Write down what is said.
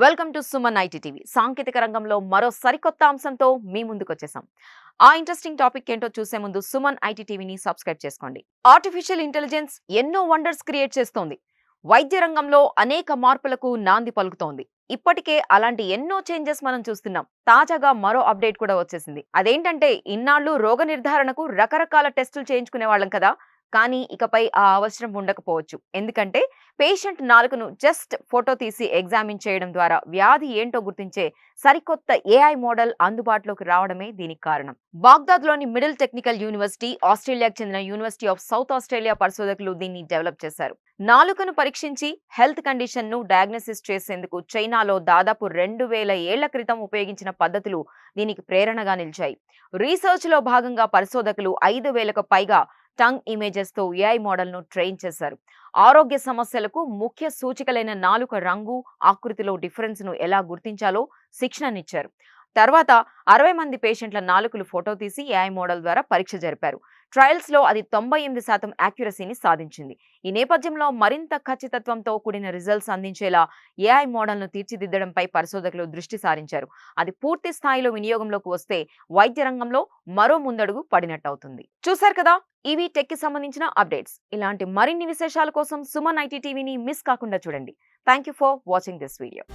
Welcome to Suman IT TV. సాంకేతిక రంగంలో మరో సరికొత్త అంశంతో మీ ముందుకు వచ్చేసాం. ఆ ఇంట్రెస్టింగ్ టాపిక్ ఏంటో చూసే ముందు సుమన్ ఐటీ టీవీని సబ్స్క్రైబ్ చేసుకోండి. ఆర్టిఫిషియల్ ఇంటెలిజెన్స్ ఎన్నో వండర్స్ క్రియేట్ చేస్తోంది. వైద్య రంగంలో అనేక మార్పులకు నాంది పలుకుతోంది. ఇప్పటికే అలాంటి ఎన్నో చేంజెస్ మనం చూస్తున్నాం. తాజాగా మరో అప్డేట్ కూడా వచ్చేసింది. అదేంటంటే ఇన్నాళ్ళు రోగ నిర్ధారణకు రకరకాల టెస్టులు చేయించుకునే వాళ్ళం కదా. కానీ ఇకపై ఆ అవసరం ఉండకపోవచ్చు. ఎందుకంటే పేషెంట్ నాలుకను జస్ట్ ఫోటో తీసి ఎగ్జామిన్ చేయడం ద్వారా వ్యాధి ఏంటో గుర్తించే సరికొత్త ఏఐ మోడల్ అందుబాటులోకి రావడమే దీనికి కారణం. బాగ్దాద్లోని మిడిల్ టెక్నికల్ యూనివర్సిటీ, ఆస్ట్రేలియాకు చెందిన యూనివర్సిటీ ఆఫ్ సౌత్ ఆస్ట్రేలియా పరిశోధకులు దీన్ని డెవలప్ చేశారు. నాలుకను పరీక్షించి హెల్త్ కండిషన్ ను డయాగ్నోసిస్ చేసేందుకు చైనాలో దాదాపు 2000 ఏళ్ల క్రితం ఉపయోగించిన పద్ధతులు దీనికి ప్రేరణగా నిలిచాయి. రీసెర్చ్ లో భాగంగా పరిశోధకులు 5000కు పైగా టంగ్ ఇమేజెస్ తో ఏఐ మోడల్ ను ట్రైన్ చేశారు. ఆరోగ్య సమస్యలకు ముఖ్య సూచికలైన నాలుక రంగు, ఆకృతిలో డిఫరెన్స్ ను ఎలా గుర్తించాలో శిక్షణనిచ్చారు. తర్వాత 60 మంది పేషెంట్ల నాలుకలు ఫోటో తీసి ఏఐ మోడల్ ద్వారా పరీక్ష జరిపారు. ట్రయల్స్ లో అది 98% యాక్యురసీని సాధించింది. ఈ నేపథ్యంలో మరింత ఖచ్చితత్వంతో కూడిన రిజల్ట్స్ అందించేలా ఏఐ మోడల్ ను తీర్చిదిద్దడంపై పరిశోధకులు దృష్టి సారించారు. అది పూర్తి స్థాయిలో వినియోగంలోకి వస్తే వైద్య రంగంలో మరో ముందడుగు పడినట్టవుతుంది. చూశారు కదా, ఇవి టెక్ కి సంబంధించిన అప్డేట్స్. ఇలాంటి మరిన్ని విశేషాల కోసం సుమన్ ఐటీ టీవీని మిస్ కాకుండా చూడండి. Thank you for watching this video.